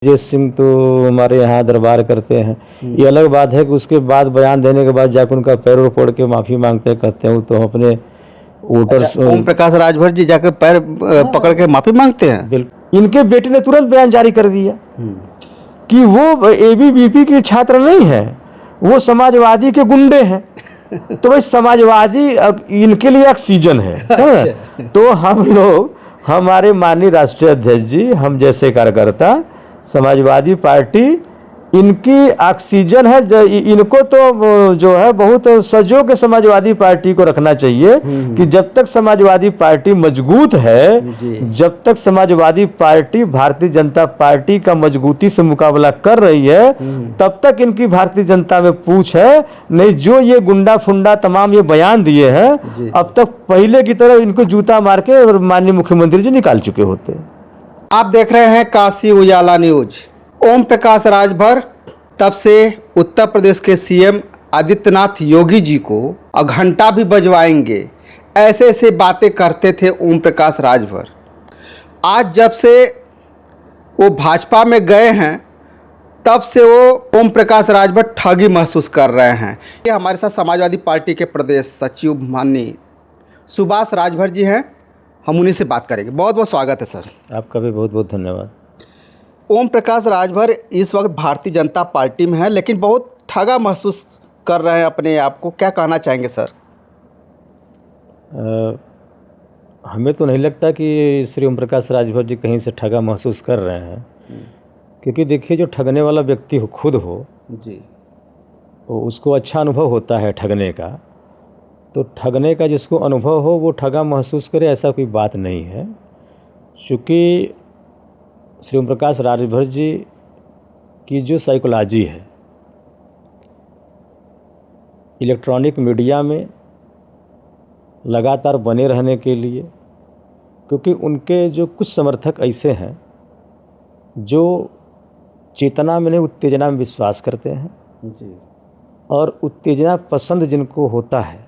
ब्रजेश सिंह तो हमारे यहाँ दरबार करते हैं। ये अलग बात है कि उसके बाद बयान देने के बाद जाकर उनका पैर पकड़ के माफ़ी मांगते कहते हैं तो अपने वोटर्स। ओम प्रकाश राजभर जी जाकर पैर पकड़ के माफी मांगते हैं। बिल्कुल, इनके बेटे ने तुरंत बयान जारी कर दिया कि वो एबीवीपी के छात्र नहीं है, वो समाजवादी के गुंडे हैं। तो भाई समाजवादी इनके लिए ऑक्सीजन है। तो हम लोग, हमारे माननीय राष्ट्रीय अध्यक्ष जी, हम जैसे कार्यकर्ता, समाजवादी पार्टी इनकी ऑक्सीजन है। इनको तो जो है बहुत सजो के समाजवादी पार्टी को रखना चाहिए कि जब तक समाजवादी पार्टी मजबूत है, जब तक समाजवादी पार्टी भारतीय जनता पार्टी का मजबूती से मुकाबला कर रही है, तब तक इनकी भारतीय जनता में पूछ है। नहीं जो ये गुंडा फुंडा तमाम ये बयान दिए हैं, अब तक पहले की तरह इनको जूता मार के माननीय मुख्यमंत्री जी निकाल चुके होते। आप देख रहे हैं काशी उजाला न्यूज। ओम प्रकाश राजभर तब से उत्तर प्रदेश के सीएम आदित्यनाथ योगी जी को घंटा भी बजवाएंगे, ऐसे ऐसे बातें करते थे ओम प्रकाश राजभर। आज जब से वो भाजपा में गए हैं, तब से वो ओम प्रकाश राजभर ठगी महसूस कर रहे हैं। ये हमारे साथ समाजवादी पार्टी के प्रदेश सचिव माननीय सुभाष राजभर जी हैं, हम उन्हीं से बात करेंगे। बहुत बहुत स्वागत है सर। आपका भी बहुत बहुत धन्यवाद। ओम प्रकाश राजभर इस वक्त भारतीय जनता पार्टी में है, लेकिन बहुत ठगा महसूस कर रहे हैं अपने आप को, क्या कहना चाहेंगे सर? हमें तो नहीं लगता कि श्री ओम प्रकाश राजभर जी कहीं से ठगा महसूस कर रहे हैं, क्योंकि देखिए जो ठगने वाला व्यक्ति हो खुद हो जी, उसको अच्छा अनुभव होता है ठगने का। तो ठगने का जिसको अनुभव हो वो ठगा महसूस करे, ऐसा कोई बात नहीं है। चूँकि श्री ओम प्रकाश राजभर जी की जो साइकोलॉजी है, इलेक्ट्रॉनिक मीडिया में लगातार बने रहने के लिए, क्योंकि उनके जो कुछ समर्थक ऐसे हैं जो चेतना में नहीं उत्तेजना में विश्वास करते हैं जी, और उत्तेजना पसंद जिनको होता है,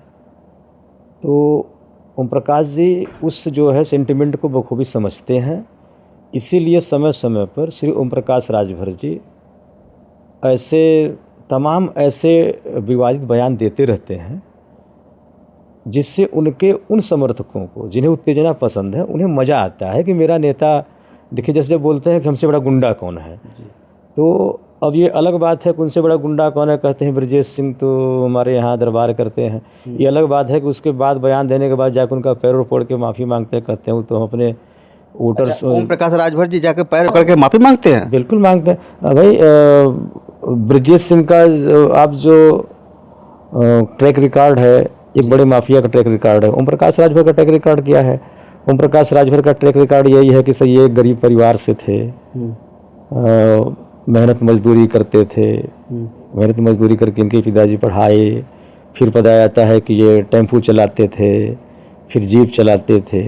तो ओम प्रकाश जी उस जो है सेंटिमेंट को बखूबी समझते हैं। इसीलिए समय समय पर श्री ओम प्रकाश राजभर जी ऐसे विवादित बयान देते रहते हैं, जिससे उनके उन समर्थकों को जिन्हें उत्तेजना पसंद है, उन्हें मज़ा आता है कि मेरा नेता, देखिए जैसे बोलते हैं कि हमसे बड़ा गुंडा कौन है। तो अब ये अलग बात है कि उनसे बड़ा गुंडा कौन है, कहते हैं ब्रजेश सिंह तो हमारे यहाँ दरबार करते हैं। ये अलग बात है कि उसके बाद बयान देने के बाद जाकर उनका पैर पकड़ के माफ़ी मांगते कहते हैं तो अपने वोटर्स। ओम प्रकाश राजभर जी जाकर पैर पकड़ के माफी मांगते हैं? बिल्कुल मांगते हैं भाई। ब्रजेश सिंह का आप जो ट्रैक रिकॉर्ड है, एक बड़े माफिया का ट्रैक रिकॉर्ड है। ओम प्रकाश राजभर का ट्रैक रिकॉर्ड क्या है? ओम प्रकाश राजभर का ट्रैक रिकॉर्ड यही है कि सही एक गरीब परिवार से थे, मेहनत मजदूरी करते थे, मेहनत मजदूरी करके इनके पिताजी पढ़ाए, फिर पता जाता है कि ये टेम्पू चलाते थे, फिर जीप चलाते थे।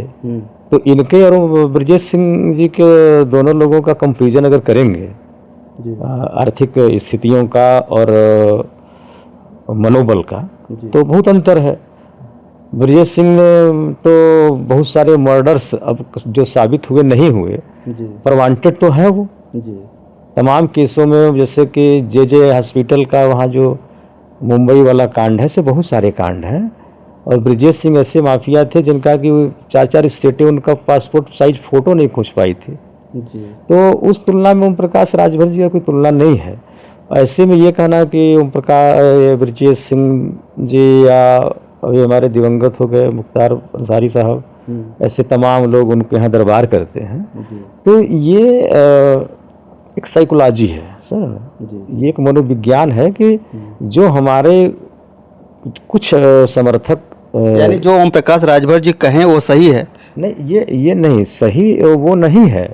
तो इनके और ब्रजेश सिंह जी के दोनों लोगों का कंपैरिजन अगर करेंगे आर्थिक स्थितियों का और मनोबल का, तो बहुत अंतर है। ब्रजेश सिंह ने तो बहुत सारे मर्डर्स अब जो साबित हुए नहीं हुए, पर वांटेड तो है वो तमाम केसों में। जैसे कि जे हॉस्पिटल का वहाँ जो मुंबई वाला कांड है, से बहुत सारे कांड हैं। और ब्रजेश सिंह ऐसे माफिया थे जिनका कि 4-4 स्टेटें उनका पासपोर्ट साइज फ़ोटो नहीं खींच पाई थी जी। तो उस तुलना में ओम प्रकाश राजभर जी का कोई तुलना नहीं है। ऐसे में ये कहना कि ओम प्रकाश ब्रजेश सिंह जी या अभी हमारे दिवंगत हो गए मुख्तार अंसारी साहब, ऐसे तमाम लोग उनके यहाँ दरबार करते हैं, तो ये एक साइकोलॉजी है सर, ये एक मनोविज्ञान है कि जो हमारे कुछ समर्थक, यानी जो ओम प्रकाश राजभर जी कहें वो सही है? नहीं, ये नहीं सही, वो नहीं है।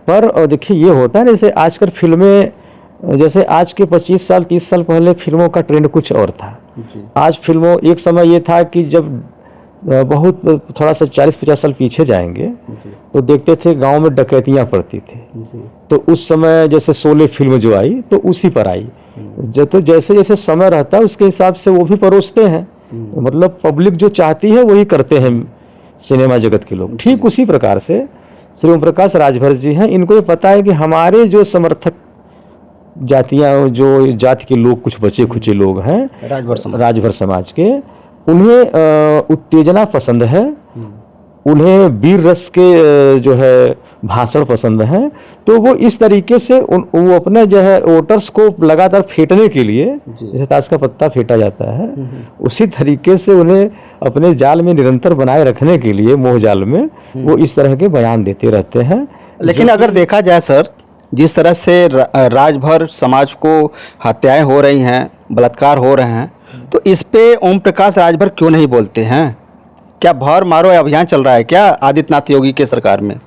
पर देखिए ये होता है ना, जैसे आजकल फिल्में, जैसे आज के 25 साल 30 साल पहले फिल्मों का ट्रेंड कुछ और था। आज फिल्मों, एक समय ये था कि जब बहुत थोड़ा सा 40-50 साल पीछे जाएंगे तो देखते थे गांव में डकैतियां पड़ती थी, तो उस समय जैसे शोले फिल्म जो आई तो उसी पर आई। तो जैसे जैसे समय रहता है उसके हिसाब से वो भी परोसते हैं, मतलब पब्लिक जो चाहती है वही करते हैं सिनेमा जगत के लोग। ठीक उसी प्रकार से श्री ओम प्रकाश राजभर जी हैं। इनको ये पता है कि हमारे जो समर्थक जातियाँ, जो जाति के लोग, कुछ बचे खुचे लोग हैं राजभर समाज के, उन्हें उत्तेजना पसंद है, उन्हें वीर रस के जो है भाषण पसंद है। तो वो इस तरीके से वो अपने जो है वोटर्स को लगातार फेंटने के लिए, जैसे ताश का पत्ता फेंटा जाता है, उसी तरीके से उन्हें अपने जाल में निरंतर बनाए रखने के लिए, मोह जाल में, वो इस तरह के बयान देते रहते हैं। लेकिन अगर देखा जाए सर, जिस तरह से राजभर समाज को हत्याएं हो रही हैं, बलात्कार हो रहे हैं, तो इस पे ओम प्रकाश राजभर क्यों नहीं बोलते हैं? क्या भर मारो अभियान चल रहा है क्या आदित्यनाथ योगी के सरकार में?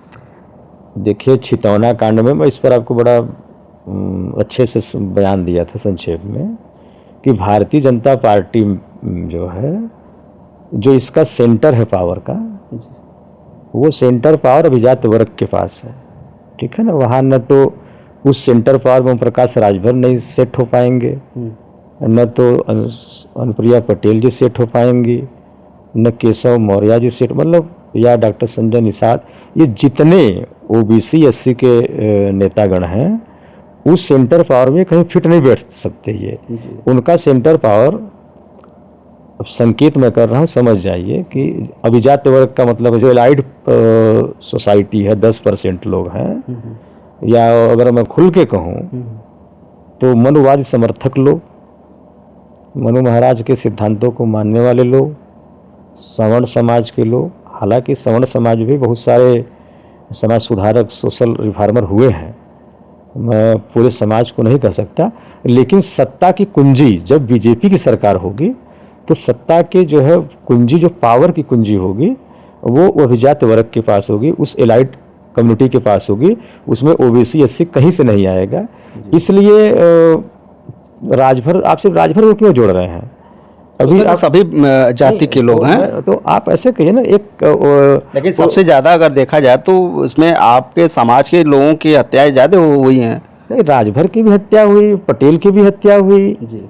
देखिए, छितौना कांड में मैं इस पर आपको बड़ा अच्छे से बयान दिया था संक्षेप में कि भारतीय जनता पार्टी जो है, जो इसका सेंटर है पावर का, वो सेंटर पावर अभिजात वर्ग के पास है, ठीक है ना। वहाँ न तो उस सेंटर पावर में ओम प्रकाश राजभर नहीं सेट हो पाएंगे, न तो अनुप्रिया पटेल जी सेट हो पाएंगी, न केशव मौर्य जी सेट, मतलब, या डॉक्टर संजय निषाद, ये जितने ओबीसी एससी के नेतागण हैं, उस सेंटर पावर में कहीं फिट नहीं बैठ सकते। ये उनका सेंटर पावर, अब संकेत मैं कर रहा हूँ, समझ जाइए कि अभिजात वर्ग का मतलब जो एलाइड सोसाइटी है, 10% लोग हैं, या अगर मैं खुल के कहूँ तो मनुवादी समर्थक लोग, मनु महाराज के सिद्धांतों को मानने वाले लोग, सवर्ण समाज के लोग। हालांकि सवर्ण समाज भी बहुत सारे समाज सुधारक, सोशल रिफॉर्मर हुए हैं, मैं पूरे समाज को नहीं कह सकता, लेकिन सत्ता की कुंजी जब बीजेपी की सरकार होगी तो सत्ता के जो है कुंजी, जो पावर की कुंजी होगी, वो अभिजात वर्ग के पास होगी, उस एलाइट कम्युनिटी के पास होगी, उसमें ओबीसी एससी कहीं से नहीं आएगा। इसलिए राजभर, आप सिर्फ राजभर को क्यों जोड़ रहे हैं? अभी आप सभी जाति के लोग हैं, तो आप ऐसे कहिए ना, एक लेकिन सबसे ज़्यादा अगर देखा जाए तो इसमें आपके समाज के लोगों की हत्याएं ज़्यादा हुई हैं। नहीं, राजभर की भी हत्या हुई, पटेल की भी हत्या हुई जी।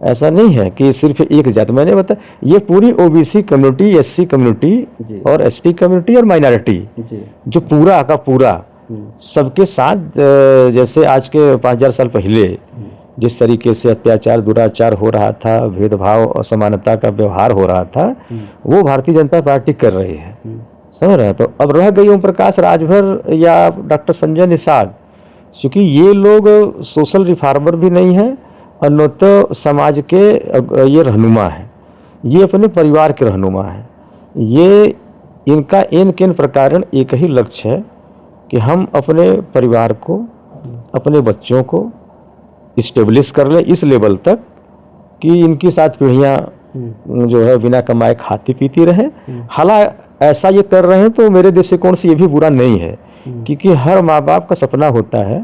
ऐसा नहीं है कि सिर्फ एक जाति, मैंने बताया ये पूरी ओबीसी कम्युनिटी, एससी कम्युनिटी और एसटी कम्युनिटी और माइनॉरिटी, जो पूरा का पूरा सबके साथ, जैसे आज के 5000 साल पहले जिस तरीके से अत्याचार, दुराचार हो रहा था, भेदभाव, असमानता का व्यवहार हो रहा था, वो भारतीय जनता पार्टी कर रही है, समझ रहे हैं। तो अब रह गई ओम प्रकाश राजभर या डॉक्टर संजय निषाद, क्योंकि ये लोग सोशल रिफॉर्मर भी नहीं हैं और न तो समाज के ये रहनुमा हैं, ये अपने परिवार के रहनुमा हैं। ये इनका इन किन प्रकार एक ही लक्ष्य है कि हम अपने परिवार को, अपने बच्चों को इस्टेब्लिश कर लें इस लेवल तक कि इनकी 7 पीढ़ियाँ जो है बिना कमाए खाती पीती रहें। हालांकि ऐसा ये कर रहे हैं तो मेरे दृष्टिकोण से ये भी बुरा नहीं है, क्योंकि हर माँ बाप का सपना होता है।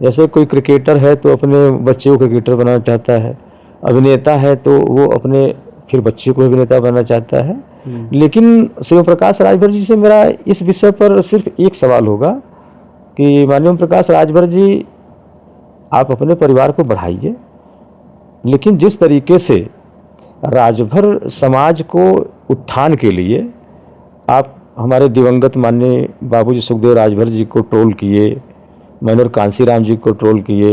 जैसे कोई क्रिकेटर है तो अपने बच्चे को क्रिकेटर बनाना चाहता है, अभिनेता है तो वो अपने फिर बच्चे को अभिनेता बनाना चाहता है। लेकिन शिव प्रकाश राजभर जी से मेरा इस विषय पर सिर्फ एक सवाल होगा कि माननीय ओम प्रकाश राजभर जी, आप अपने परिवार को बढ़ाइए, लेकिन जिस तरीके से राजभर समाज को उत्थान के लिए आप हमारे दिवंगत माननीय बाबूजी सुखदेव राजभर जी को ट्रोल किए, मनोहर कांसीराम जी को ट्रोल किए,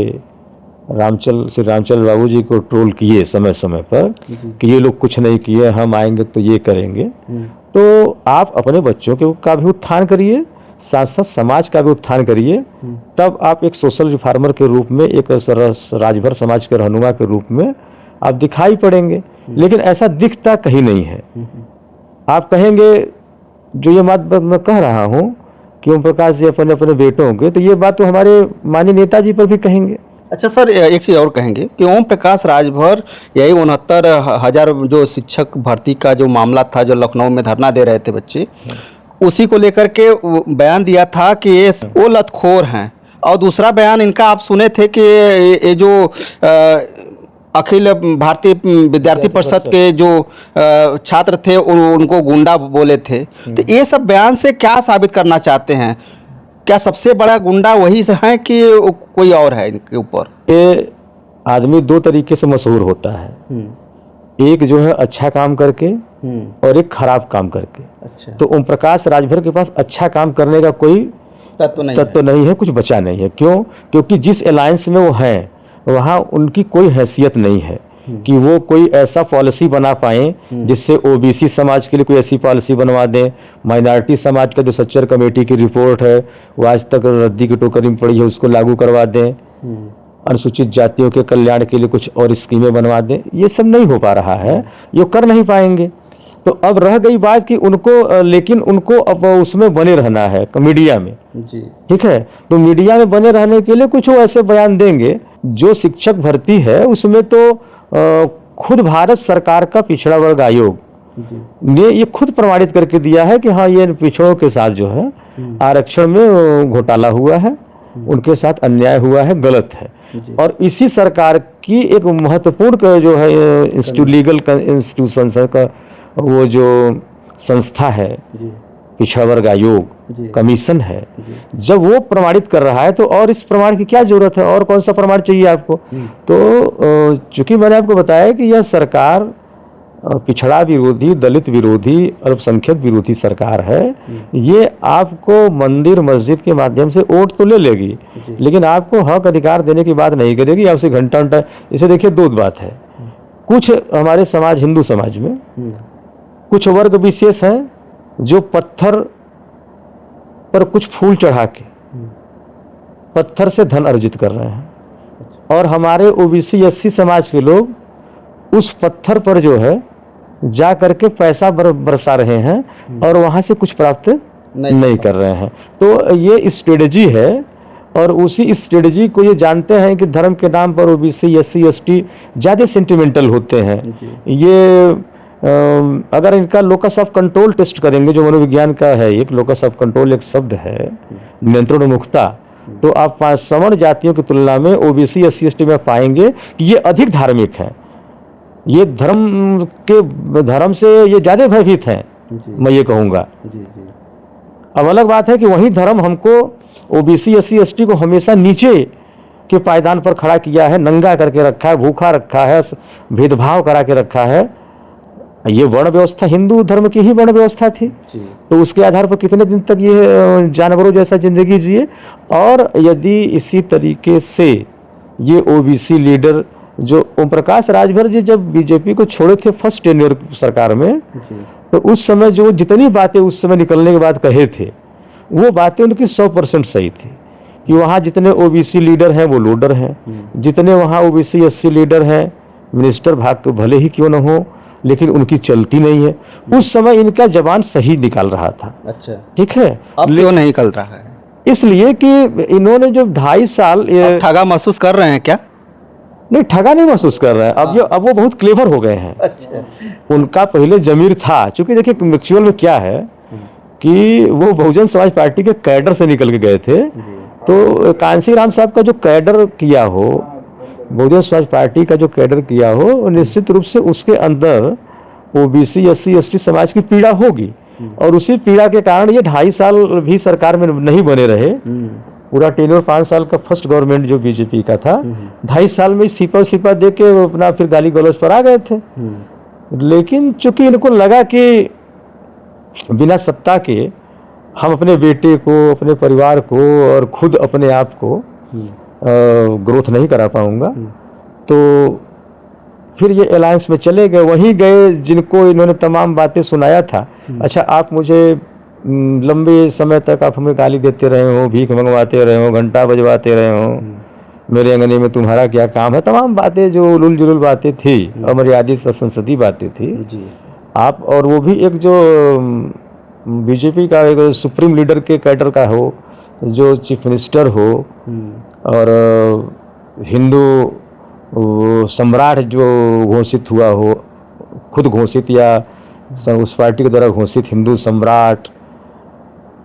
श्री रामचल बाबू जी को ट्रोल किए समय समय पर कि ये लोग कुछ नहीं किए, हम आएंगे तो ये करेंगे, तो आप अपने बच्चों के का भी उत्थान करिए, साथ साथ समाज का भी उत्थान करिए, तब आप एक सोशल रिफॉर्मर के रूप में, एक राजभर समाज के रहनुमा के रूप में आप दिखाई पड़ेंगे। लेकिन ऐसा दिखता कहीं नहीं है। आप कहेंगे, जो ये बात मैं कह रहा हूँ कि ओम प्रकाश जी अपने अपने बेटों के, तो ये बात तो हमारे माननीय नेताजी पर भी कहेंगे। अच्छा सर, एक चीज़ और कहेंगे कि ओम प्रकाश राजभर यही 69,000 जो शिक्षक भर्ती का जो मामला था, जो लखनऊ में धरना दे रहे थे बच्चे, उसी को लेकर के बयान दिया था कि ये वो लतखोर हैं। और दूसरा बयान इनका आप सुने थे कि ये जो अखिल भारतीय विद्यार्थी परिषद के जो छात्र थे उनको गुंडा बोले थे। तो ये सब बयान से क्या साबित करना चाहते हैं? क्या सबसे बड़ा गुंडा वही है कि कोई और है इनके ऊपर? ये आदमी 2 तरीके से मशहूर होता है, एक जो है अच्छा काम करके और एक खराब काम करके। अच्छा। तो ओम प्रकाश राजभर के पास अच्छा काम करने का कोई तत्व नहीं है, कुछ बचा नहीं है। क्यों? क्योंकि जिस अलायंस में वो हैं वहाँ उनकी कोई हैसियत नहीं है कि वो कोई ऐसा पॉलिसी बना पाए जिससे ओबीसी समाज के लिए कोई ऐसी पॉलिसी बनवा दें। माइनॉरिटी समाज का जो सच्चर कमेटी की रिपोर्ट है वो आज तक रद्दी की टोकरी में पड़ी है, उसको लागू करवा दें। अनुसूचित जातियों के कल्याण के लिए कुछ और स्कीमें बनवा दें, ये सब नहीं हो पा रहा है, ये कर नहीं पाएंगे। तो अब रह गई बात कि उनको, लेकिन उनको अब उसमें बने रहना है मीडिया में जी। ठीक है, तो मीडिया में बने रहने के लिए कुछ वो ऐसे बयान देंगे। जो शिक्षक भर्ती है उसमें तो खुद भारत सरकार का पिछड़ा वर्ग आयोग ने ये खुद प्रमाणित करके दिया है कि हाँ ये पिछड़ों के साथ जो है आरक्षण में घोटाला हुआ है, उनके साथ अन्याय हुआ है, गलत है। और इसी सरकार की एक महत्वपूर्ण जो है लीगल इंस्टीट्यूशन का वो जो संस्था है पिछड़ा वर्ग आयोग कमीशन है, जब वो प्रमाणित कर रहा है तो और इस प्रमाण की क्या जरूरत है, और कौन सा प्रमाण चाहिए आपको। तो चूंकि मैंने आपको बताया कि यह सरकार पिछड़ा विरोधी, दलित विरोधी, अल्पसंख्यक विरोधी सरकार है, ये आपको मंदिर मस्जिद के माध्यम से वोट तो ले लेगी लेकिन आपको हक अधिकार देने की बात नहीं करेगी। आपसे घंटा घंटा, जैसे देखिए दो बात है, कुछ हमारे समाज, हिंदू समाज में कुछ वर्ग विशेष हैं जो पत्थर पर कुछ फूल चढ़ा के पत्थर से धन अर्जित कर रहे हैं, और हमारे ओबीसी एससी समाज के लोग उस पत्थर पर जो है जा करके पैसा बरसा रहे हैं और वहाँ से कुछ प्राप्त नहीं कर रहे हैं। तो ये स्ट्रेटजी है, और उसी स्ट्रेटजी को ये जानते हैं कि धर्म के नाम पर ओबीसी एससी एसटी ज़्यादा सेंटिमेंटल होते हैं। ये अगर इनका लोकस ऑफ कंट्रोल टेस्ट करेंगे, जो मनोविज्ञान का है, एक लोकस ऑफ कंट्रोल एक शब्द है, नियंत्रण उन्मुखता, तो आप सवर्ण जातियों की तुलना में ओबीसी एससी एसटी में पाएंगे कि ये अधिक धार्मिक हैं, ये धर्म से ये ज़्यादा भयभीत हैं, मैं ये कहूँगा। अब अलग बात है कि वही धर्म हमको ओबीसी एससी एसटी को हमेशा नीचे के पायदान पर खड़ा किया है, नंगा करके रखा है, भूखा रखा है, भेदभाव करा के रखा है। ये वर्ण व्यवस्था हिंदू धर्म की ही वर्ण व्यवस्था थी, तो उसके आधार पर कितने दिन तक ये जानवरों जैसा जिंदगी जिए। और यदि इसी तरीके से ये ओबीसी लीडर जो ओम प्रकाश राजभर जी जब बीजेपी को छोड़े थे फर्स्ट टेन्योर सरकार में, तो उस समय जो जितनी बातें उस समय निकलने के बाद कहे थे वो बातें उनकी 100% सही थी कि वहाँ जितने ओबीसी लीडर हैं वो लोडर हैं, जितने वहाँ ओबीसी एससी लीडर हैं मिनिस्टर भाग भले ही क्यों न हो, लेकिन उनकी चलती नहीं है। उस समय इनका जबान सही निकाल रहा था। अच्छा, ठीक है, अब क्यों नहीं निकल रहा है? इसलिए कि इन्होंने जो 2.5 साल ठगा महसूस कर रहे हैं क्या? नहीं, ठगा नहीं महसूस कर रहे हैं। अब वो बहुत क्लेवर हो गए हैं। अच्छा, उनका पहले जमीर था, क्योंकि देखिए एक्चुअल में क्या है कि वो बहुजन समाज पार्टी के कैडर से निकल के गए थे। तो कांसी राम साहब का जो कैडर किया हो, बहुजन समाज पार्टी का जो कैडर किया हो, निश्चित रूप से उसके अंदर ओबीसी एससी एसटी समाज की पीड़ा होगी, और उसी पीड़ा के कारण ये 2.5 साल भी सरकार में नहीं बने रहे। पूरा टेन्योर 5 साल का फर्स्ट गवर्नमेंट जो बीजेपी का था, 2.5 साल में इस्तीफा दे के वो अपना फिर गाली गलौज पर आ गए थे। लेकिन चूंकि इनको लगा कि बिना सत्ता के हम अपने बेटे को, अपने परिवार को और खुद अपने आप को ग्रोथ नहीं करा पाऊंगा, तो फिर ये अलायंस में चले गए। वहीं गए जिनको इन्होंने तमाम बातें सुनाया था। अच्छा, आप मुझे लंबे समय तक आप हमें गाली देते रहे हो, भीख मंगवाते रहे हो, घंटा बजवाते रहे हो, मेरे अंगने में तुम्हारा क्या काम है, तमाम बातें जो उलूल जुलूल बातें थी, अमर्यादित संसदीय बातें थी आप। और वो भी एक जो बीजेपी का एक सुप्रीम लीडर के कैडर का हो, जो चीफ मिनिस्टर हो और हिंदू सम्राट जो घोषित हुआ हो, खुद घोषित या उस पार्टी के द्वारा घोषित हिंदू सम्राट,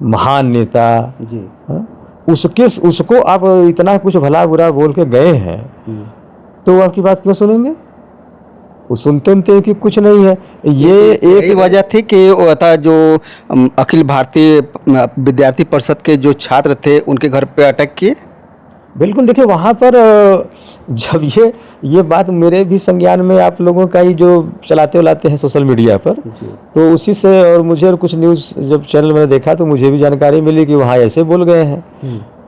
महान नेता जी, उसको आप इतना कुछ भला बुरा बोल के गए हैं, तो आपकी बात क्यों सुनेंगे? वो सुनते कि कुछ नहीं है। ये एक वजह थी कि वो था जो अखिल भारतीय विद्यार्थी परिषद के जो छात्र थे उनके घर पे अटैक किए। बिल्कुल। देखिए वहाँ पर जब ये बात मेरे भी संज्ञान में आप लोगों का ही जो चलाते हैं सोशल मीडिया पर, तो उसी से और मुझे और कुछ न्यूज़ जब चैनल मैंने देखा तो मुझे भी जानकारी मिली कि वहाँ ऐसे बोल गए हैं।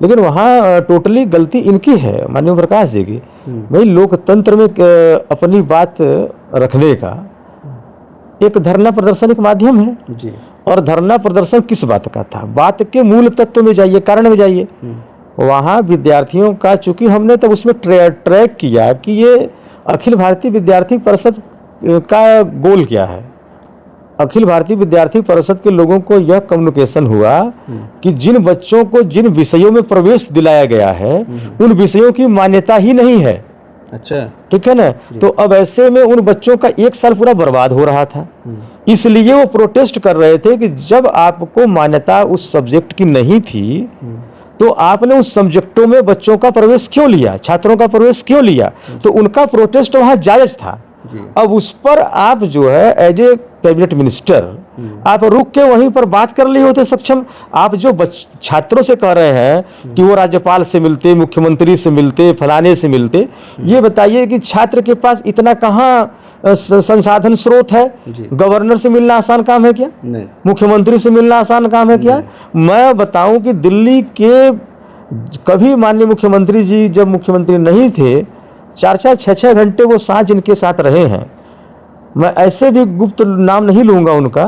लेकिन वहाँ टोटली गलती इनकी है, माननीय प्रकाश जी की। भाई लोकतंत्र में अपनी बात रखने का एक धरना प्रदर्शन एक माध्यम है जी। और धरना प्रदर्शन किस बात का था? बात के मूल तत्व में जाइए, कारण में जाइए। वहाँ विद्यार्थियों का, चूंकि हमने तब उसमें ट्रैक किया कि ये अखिल भारतीय विद्यार्थी परिषद का गोल क्या है। अखिल भारतीय विद्यार्थी परिषद के लोगों को यह कम्युनिकेशन हुआ कि जिन बच्चों को जिन विषयों में प्रवेश दिलाया गया है उन विषयों की मान्यता ही नहीं है। अच्छा, ठीक है ना। तो अब ऐसे में उन बच्चों का एक साल पूरा बर्बाद हो रहा था। इसलिए वो प्रोटेस्ट कर रहे थे कि जब आपको मान्यता उस सब्जेक्ट की नहीं थी तो आपने उस सब्जेक्टों में बच्चों का प्रवेश क्यों लिया, छात्रों का प्रवेश क्यों लिया। तो उनका प्रोटेस्ट वहाँ जायज था। अब उस पर आप जो है एज ए कैबिनेट मिनिस्टर आप रुक के वहीं पर बात कर लिए होते सक्षम। आप जो छात्रों से कह रहे हैं कि वो राज्यपाल से मिलते, मुख्यमंत्री से मिलते, फलाने से मिलते, ये बताइए कि छात्र के पास इतना कहाँ संसाधन स्रोत है? गवर्नर से मिलना आसान काम है क्या? नहीं। मुख्यमंत्री से मिलना आसान काम है क्या? मैं बताऊं कि दिल्ली के कभी माननीय मुख्यमंत्री जी जब मुख्यमंत्री नहीं थे 4-4, 6-6 घंटे वो साथ इनके साथ रहे हैं। मैं ऐसे भी गुप्त नाम नहीं लूँगा उनका,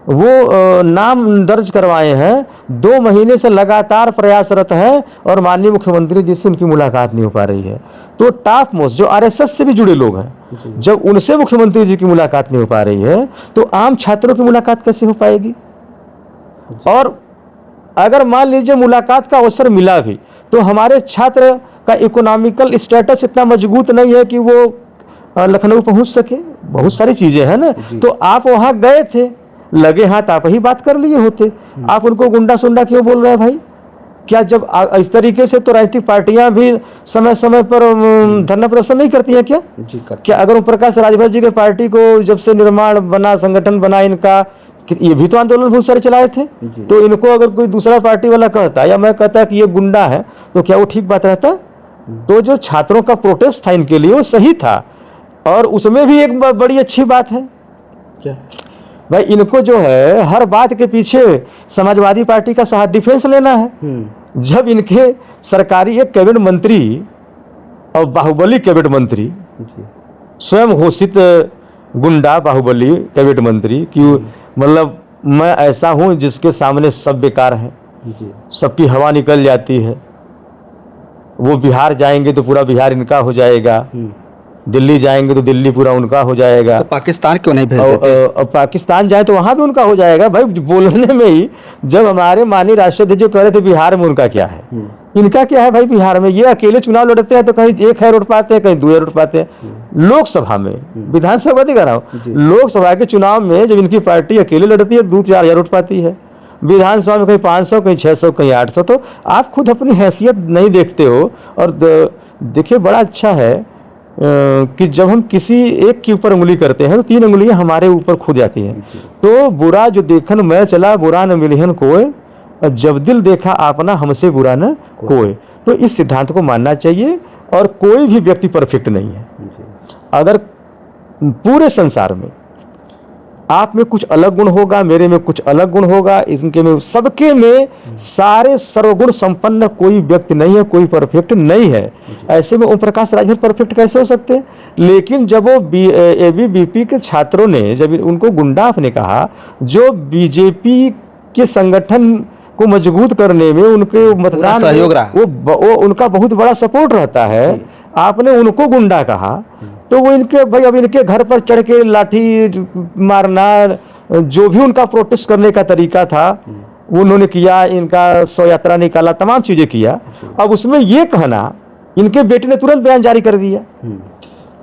वो नाम दर्ज करवाए हैं। 2 महीने से लगातार प्रयासरत हैं और माननीय मुख्यमंत्री जी से उनकी मुलाकात नहीं हो पा रही है। तो टॉप मोस्ट जो आरएसएस से भी जुड़े लोग हैं, जब उनसे मुख्यमंत्री जी की मुलाकात नहीं हो पा रही है तो आम छात्रों की मुलाकात कैसे हो पाएगी? और अगर मान लीजिए मुलाकात का अवसर मिला भी तो हमारे छात्र का इकोनॉमिकल स्टेटस इतना मजबूत नहीं है कि वो लखनऊ पहुंच सके। बहुत सारी चीजें हैं ना। तो आप वहां गए थे, लगे हाथ आप ही बात कर लिए होते। आप उनको गुंडा सुंडा क्यों बोल रहे हैं भाई? क्या जब इस तरीके से तो राजनीतिक पार्टियां भी समय समय पर धरना प्रदर्शन नहीं करती हैं क्या? क्या अगर ओम प्रकाश राजभर जी के पार्टी को जब से निर्माण बना, संगठन बना इनका, ये भी तो आंदोलन बहुत सारे चलाए थे। तो इनको अगर कोई दूसरा पार्टी वाला कहता या मैं कहता कि ये गुंडा है तो क्या वो ठीक बात रहता? तो जो छात्रों का प्रोटेस्ट था इनके लिए वो सही था। और उसमें भी एक बड़ी अच्छी बात है क्या भाई, इनको जो है हर बात के पीछे समाजवादी पार्टी का डिफेंस लेना है। जब इनके सरकारी एक कैबिनेट मंत्री और बाहुबली कैबिनेट मंत्री, स्वयं घोषित गुंडा बाहुबली कैबिनेट मंत्री कि मतलब मैं ऐसा हूं जिसके सामने सब बेकार हैं, सबकी हवा निकल जाती है, वो बिहार जाएंगे तो पूरा बिहार इनका हो जाएगा, दिल्ली जाएंगे तो दिल्ली पूरा उनका हो जाएगा। तो पाकिस्तान क्यों नहीं भेज देते? पाकिस्तान जाए तो वहाँ भी उनका हो जाएगा। भाई बोलने में ही जब हमारे माननीय राष्ट्रपति जो कह रहे थे बिहार में उनका क्या है, इनका क्या है भाई? बिहार में ये अकेले चुनाव लड़ते हैं तो कहीं 1 है रोड पाते हैं, कहीं 2 है रोड पाते हैं। लोकसभा में, विधानसभा नहीं कर रहा हूँ, लोकसभा के चुनाव में जब इनकी पार्टी अकेले लड़ती है 2-4 हजार रोड पाती है। विधानसभा में कहीं 500, कहीं 600, कहीं 800। तो आप खुद अपनी हैसियत नहीं देखते हो। और देखिए बड़ा अच्छा है कि जब हम किसी एक के ऊपर उंगली करते हैं तो 3 उंगलियां हमारे ऊपर खुद जाती हैं। तो बुरा जो देखन मैं चला बुरा न मिलिहन कोय, जब दिल देखा आपना हमसे बुरा न कोय। तो इस सिद्धांत को मानना चाहिए। और कोई भी व्यक्ति परफेक्ट नहीं है। अगर पूरे संसार में आप में कुछ अलग गुण होगा, मेरे में कुछ अलग गुण होगा, इनके में, सबके में सारे सर्वगुण संपन्न कोई व्यक्ति नहीं है, कोई परफेक्ट नहीं है। ऐसे में ओम प्रकाश राजभर परफेक्ट कैसे हो सकते हैं? लेकिन जब वो एबीवीपी के छात्रों ने जब उनको गुंडा आपने कहा, जो बीजेपी के संगठन को मजबूत करने में उनके मतदान सहयोग रहा, वो उनका बहुत बड़ा सपोर्ट रहता है, आपने उनको गुंडा कहा तो वो इनके भाई अब इनके घर पर चढ़ के लाठी मारना, जो भी उनका प्रोटेस्ट करने का तरीका था उन्होंने किया, इनका शव यात्रा निकाला, तमाम चीजें किया। अब उसमें ये कहना, इनके बेटे ने तुरंत बयान जारी कर दिया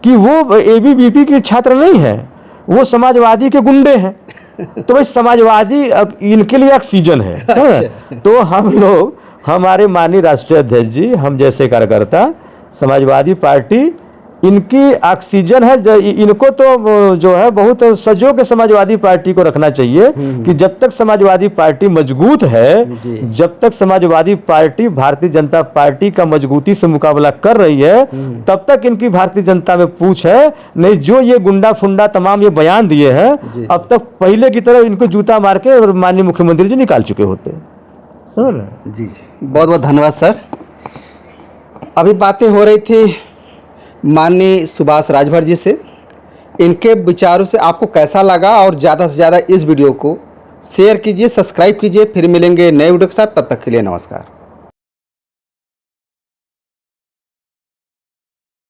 कि वो एबीवीपी के छात्र नहीं है, वो समाजवादी के गुंडे हैं। तो भाई समाजवादी इनके लिए ऑक्सीजन है। तो हम लोग, हमारे माननीय राष्ट्रीय अध्यक्ष जी, हम जैसे कार्यकर्ता, समाजवादी पार्टी इनकी ऑक्सीजन है। इनको तो जो है बहुत सजो के समाजवादी पार्टी को रखना चाहिए कि जब तक समाजवादी पार्टी मजबूत है, जब तक समाजवादी पार्टी भारतीय जनता पार्टी का मजबूती से मुकाबला कर रही है, तब तक इनकी भारतीय जनता में पूछ है। नहीं जो ये गुंडा फुंडा तमाम ये बयान दिए हैं, अब तक पहले की तरह इनको जूता मार के माननीय मुख्यमंत्री जी निकाल चुके होते। समझ रहे? जी जी, बहुत बहुत धन्यवाद सर। अभी बातें हो रही थी माननीय सुभाष राजभर जी से, इनके विचारों से आपको कैसा लगा, और ज़्यादा से ज़्यादा इस वीडियो को शेयर कीजिए, सब्सक्राइब कीजिए। फिर मिलेंगे नए वीडियो के साथ, तब तक के लिए नमस्कार।